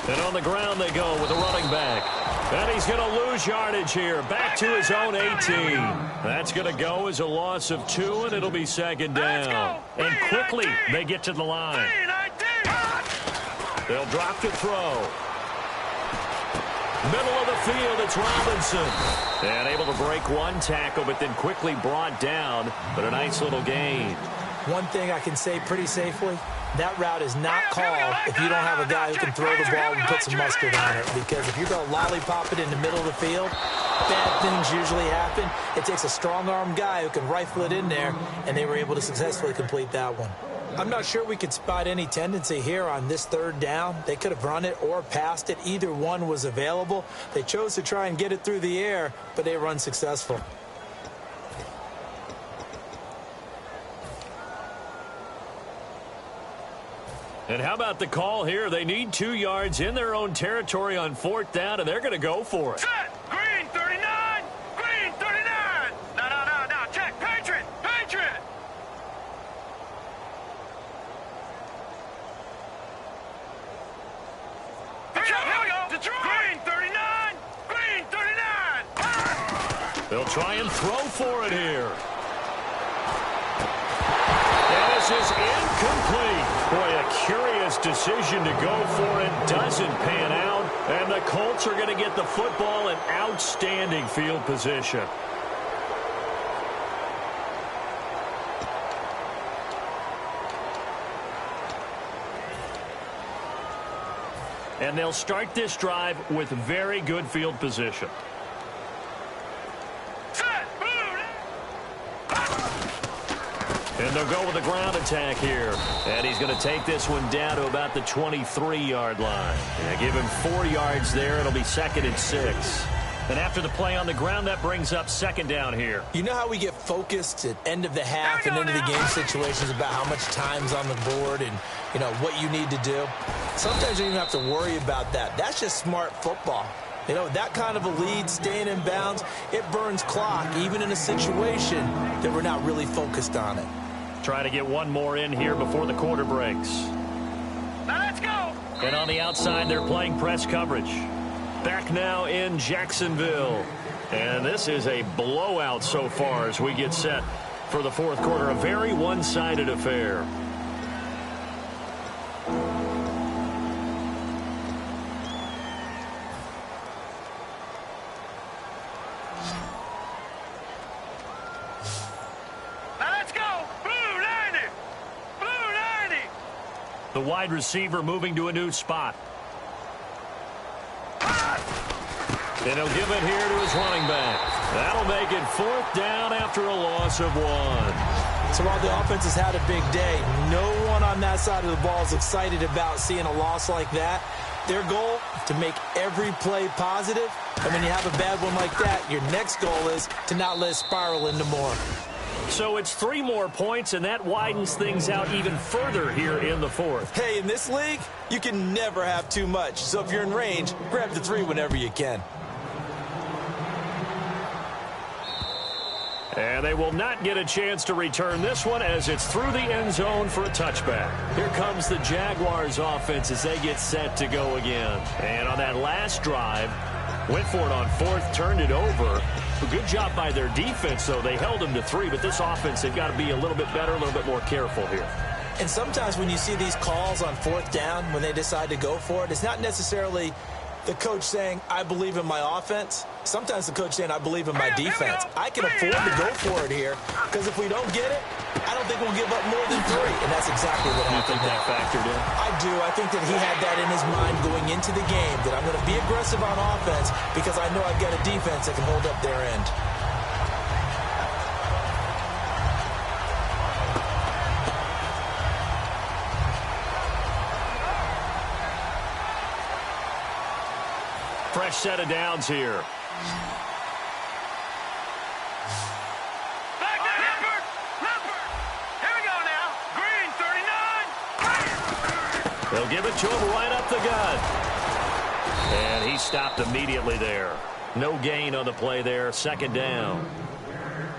And on the ground they go with a running back. And he's going to lose yardage here. Back to his own 18. That's going to go as a loss of 2, and it'll be second down. And quickly they get to the line. They'll drop to throw. Middle of the field, it's Robinson. And able to break one tackle, but then quickly brought down. But a nice little gain. One thing I can say pretty safely, that route is not called if you don't have a guy who can throw the ball and put some mustard on it. Because if you're going to lollipop it in the middle of the field, bad things usually happen. It takes a strong-arm guy who can rifle it in there, and they were able to successfully complete that one. I'm not sure we could spot any tendency here on this third down. They could have run it or passed it. Either one was available. They chose to try and get it through the air, but they were unsuccessful. And how about the call here? They need 2 yards in their own territory on 4th down, and they're going to go for it. Set! Green 39! Green 39! No, check! Patriot! Patriot! Here we go! Detroit! Green 39! Green 39! They'll try and throw for it here. And this is incomplete. Boy, a curious decision to go for it. Doesn't pan out. And the Colts are going to get the football in outstanding field position. And they'll start this drive with very good field position. And they'll go with a ground attack here. And he's going to take this one down to about the 23-yard line. And give him 4 yards there. It'll be 2nd and 6. And after the play on the ground, that brings up 2nd down here. You know how we get focused at end of the half and end of the game situations about how much time's on the board and, you know, what you need to do? Sometimes you don't even have to worry about that. That's just smart football. You know, that kind of a lead, staying in bounds, it burns clock, even in a situation that we're not really focused on it. Try to get one more in here before the quarter breaks. Now let's go! And on the outside, they're playing press coverage. Back now in Jacksonville. And this is a blowout so far as we get set for the 4th quarter. A very one-sided affair. The wide receiver moving to a new spot. And he'll give it here to his running back. That'll make it 4th down after a loss of 1. So while the offense has had a big day, no one on that side of the ball is excited about seeing a loss like that. Their goal, to make every play positive. And when you have a bad one like that, your next goal is to not let it spiral into more. So it's 3 more points, and that widens things out even further here in the 4th. Hey, in this league, you can never have too much. So if you're in range, grab the 3 whenever you can. And they will not get a chance to return this one as it's through the end zone for a touchback. Here comes the Jaguars offense as they get set to go again. And on that last drive, went for it on 4th, turned it over. A good job by their defense, though. They held them to 3, but this offense, they've got to be a little bit better, a little bit more careful here. And sometimes when you see these calls on 4th down, when they decide to go for it, it's not necessarily the coach saying, I believe in my offense. Sometimes the coach saying, I believe in my defense. I can afford to go for it here, because if we don't get it, I don't think we'll give up more than 3, and that's exactly what happened. You think that factored in? I do. I think that he had that in his mind going into the game, that I'm going to be aggressive on offense because I know I've got a defense that can hold up their end. Fresh set of downs here. Back to Lippert! Lippert! Here we go now. Green, 39. They'll give it to him right up the gut. And he stopped immediately there. No gain on the play there. Second down.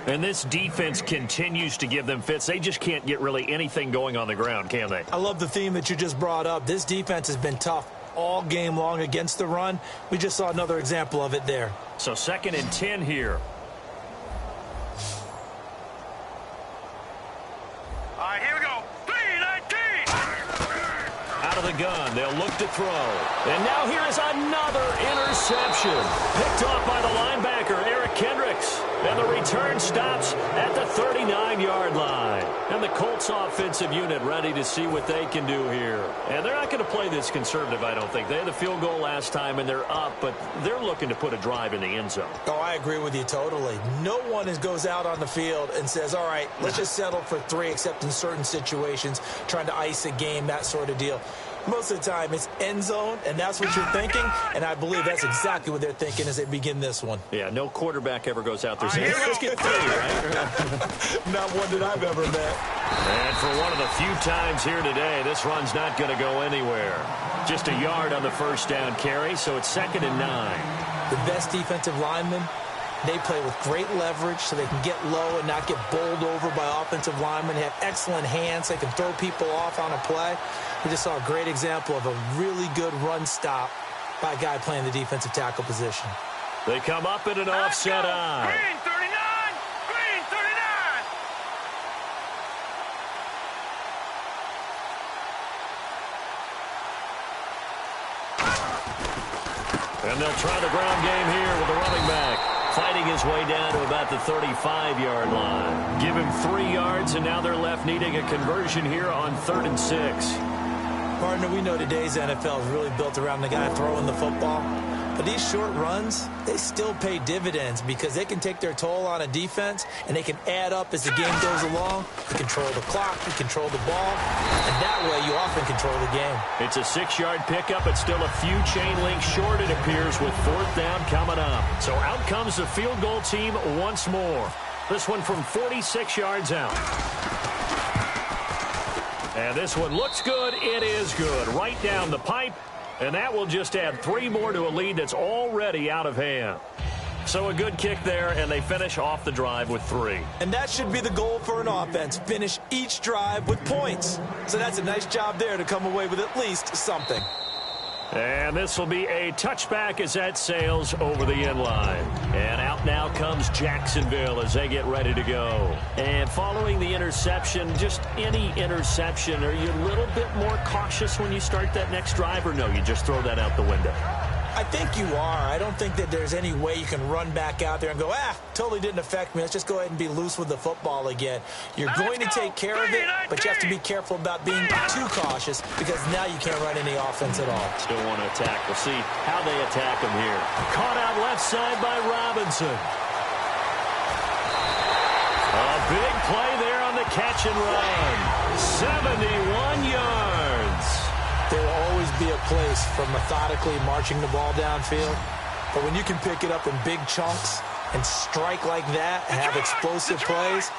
And this defense continues to give them fits. They just can't get really anything going on the ground, can they? I love the theme that you just brought up. This defense has been tough all game long against the run. We just saw another example of it there. So 2nd and 10 here. All right, here we go. 3-19. Out of the gun, they'll look to throw. And now here is another interception. Picked off by the linebacker, Eric Kendricks. And the return stops at the 39-yard line. And the Colts offensive unit ready to see what they can do here. And they're not going to play this conservative, I don't think. They had the field goal last time, and they're up, but they're looking to put a drive in the end zone. Oh, I agree with you totally. No one goes out on the field and says, all right, let's just settle for 3, except in certain situations, trying to ice a game, that sort of deal. Most of the time, it's end zone, and that's what you're thinking, and I believe that's exactly what they're thinking as they begin this one. Yeah, no quarterback ever goes out there saying, let's get 3, right? Not one that I've ever met. And for one of the few times here today, this run's not going to go anywhere. Just a yard on the first down carry, so it's 2nd and 9. The best defensive linemen, they play with great leverage so they can get low and not get bowled over by offensive linemen. They have excellent hands. They can throw people off on a play. We just saw a great example of a really good run stop by a guy playing the defensive tackle position. They come up in an offset eye. Green, 39. Green, 39. And they'll try the ground game here with the running back. Fighting his way down to about the 35-yard line. Give him 3 yards, and now they're left needing a conversion here on 3rd and 6. Partner, we know today's NFL is really built around the guy throwing the football. But these short runs, they still pay dividends because they can take their toll on a defense, and they can add up as the game goes along. You control the clock, you control the ball, and that way you often control the game. It's a 6-yard pickup. It's still a few chain links short, it appears, with 4th down coming up. So out comes the field goal team once more. This one from 46 yards out. And this one looks good. It is good. Right down the pipe. And that will just add 3 more to a lead that's already out of hand. So a good kick there, and they finish off the drive with 3. And that should be the goal for an offense. Finish each drive with points. So that's a nice job there to come away with at least something. And this will be a touchback as that sails over the end line. And out now comes Jacksonville as they get ready to go. And following the interception, just any interception, are you a little bit more cautious when you start that next drive, or no, you just throw that out the window? I think you are. I don't think that there's any way you can run back out there and go, totally didn't affect me. Let's just go ahead and be loose with the football again. You're going to take care of it, but you have to be careful about being too cautious because now you can't run any offense at all. Still want to attack. We'll see how they attack him here. Caught out left side by Robinson. A big play there on the catch and run. 71 yards. There will always be a place for methodically marching the ball downfield. But when you can pick it up in big chunks and strike like that and have explosive plays,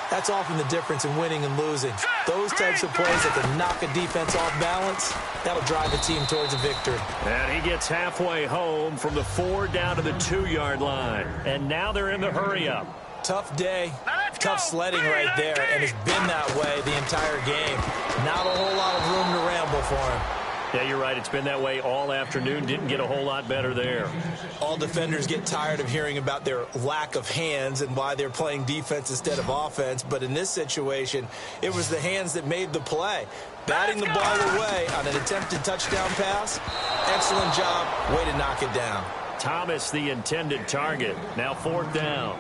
that's often the difference in winning and losing. Those types of plays that can knock a defense off balance, that'll drive a team towards a victory. And he gets halfway home from the 4 down to the 2-yard line. And now they're in the hurry-up. Tough day, tough sledding right there, and it's been that way the entire game. Not a whole lot of room to ramble for him. Yeah, you're right. It's been that way all afternoon. Didn't get a whole lot better there. All defenders get tired of hearing about their lack of hands and why they're playing defense instead of offense. But in this situation, it was the hands that made the play. Batting the ball away on an attempted touchdown pass. Excellent job. Way to knock it down. Thomas, the intended target. Now 4th down.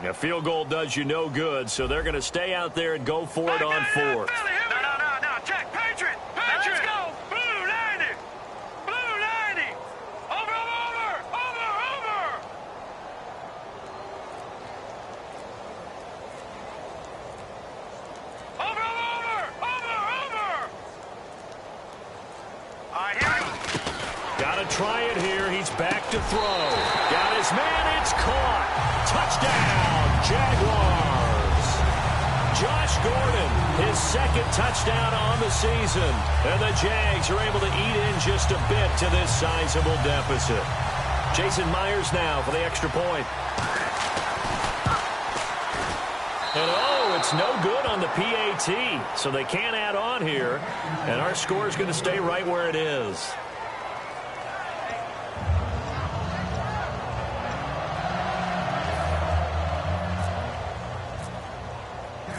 A field goal does you no good, so they're going to stay out there and go for it on fourth. No. Check. Patriot. Let's go. Blue 90. Blue 90. Over. All right, here we go. Got to try it here. He's back to throw. Got his man. It's caught. Touchdown, Jaguars. Josh Gordon, his second touchdown on the season. And the Jags are able to eat in just a bit to this sizable deficit. Jason Myers now for the extra point. And it's no good on the PAT, so they can't add on here. And our score is going to stay right where it is.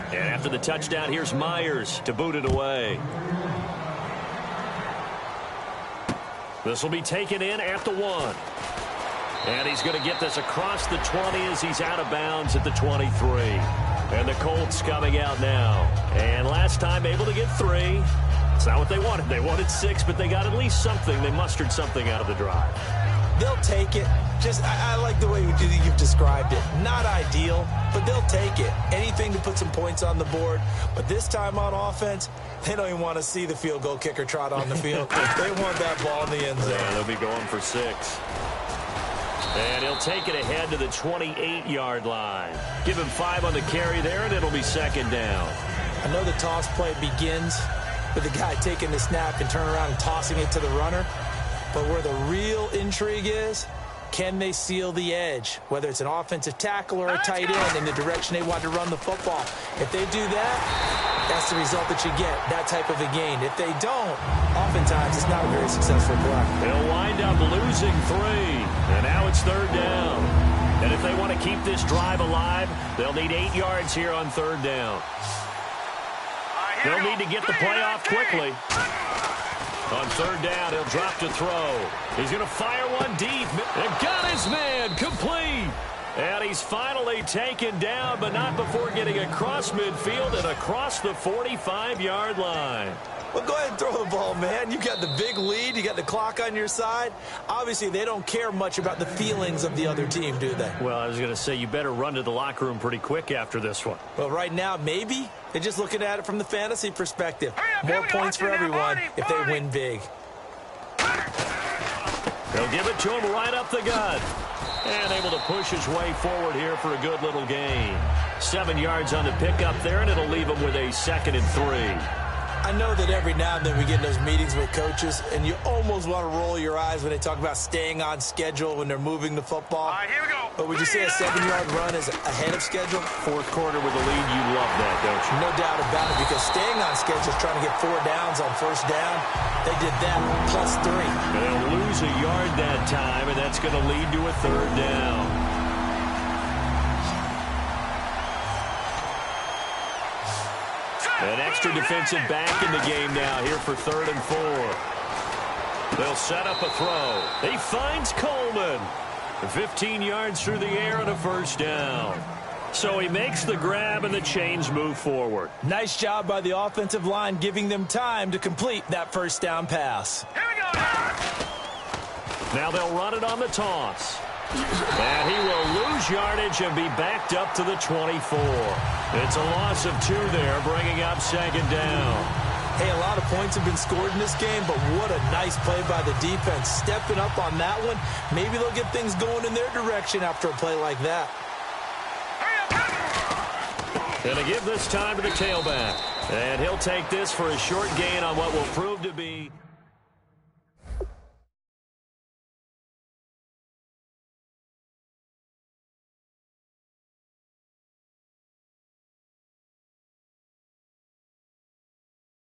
And after the touchdown, here's Myers to boot it away. This will be taken in at the 1. And he's going to get this across the 20 as he's out of bounds at the 23. And the Colts coming out now. And last time able to get 3. It's not what they wanted. They wanted 6, but they got at least something. They mustered something out of the drive. They'll take it. I like the way you've described it. Not ideal, but they'll take it. Anything to put some points on the board. But this time on offense, they don't even want to see the field goal kicker trot on the field. They want that ball in the end zone. Yeah, they'll be going for 6. And he'll take it ahead to the 28-yard line. Give him 5 on the carry there, and it'll be second down. I know the toss play begins with the guy taking the snap and turning around and tossing it to the runner. But where the real intrigue is, can they seal the edge, whether it's an offensive tackle or a tight end in the direction they want to run the football? If they do that, that's the result that you get, that type of a gain. If they don't, oftentimes it's not a very successful play. They'll wind up losing 3, and now it's third down. And if they want to keep this drive alive, they'll need 8 yards here on third down. They'll need to get the play off quickly. On third down, he'll drop to throw. He's going to fire one deep. And got his man complete. And he's finally taken down, but not before getting across midfield and across the 45-yard line. Well, go ahead and throw the ball, man. You got the big lead. You got the clock on your side. Obviously, they don't care much about the feelings of the other team, do they? Well, I was going to say, you better run to the locker room pretty quick after this one. Well, right now, maybe. They're just looking at it from the fantasy perspective. More points for everyone if they win big. They'll give it to him right up the gut. And able to push his way forward here for a good little gain. 7 yards on the pickup there, and it'll leave him with a 2nd and 3. I know that every now and then we get in those meetings with coaches, and you almost want to roll your eyes when they talk about staying on schedule when they're moving the football. All right, here we go. But would you say a 7-yard run is ahead of schedule? Fourth quarter with the lead, you love that, don't you? No doubt about it, because staying on schedule is trying to get 4 downs on first down. They did that plus 3. They'll lose a yard that time, and that's going to lead to a third down. An extra defensive back in the game now here for 3rd and 4. They'll set up a throw. He finds Coleman. 15 yards through the air and a first down. So he makes the grab and the chains move forward. Nice job by the offensive line giving them time to complete that first down pass. Here we go. Now they'll run it on the toss. And he will lose yardage and be backed up to the 24. It's a loss of 2 there, bringing up second down. Hey, a lot of points have been scored in this game, but what a nice play by the defense. Stepping up on that one, maybe they'll get things going in their direction after a play like that. Going to give this time to the tailback. And he'll take this for a short gain on what will prove to be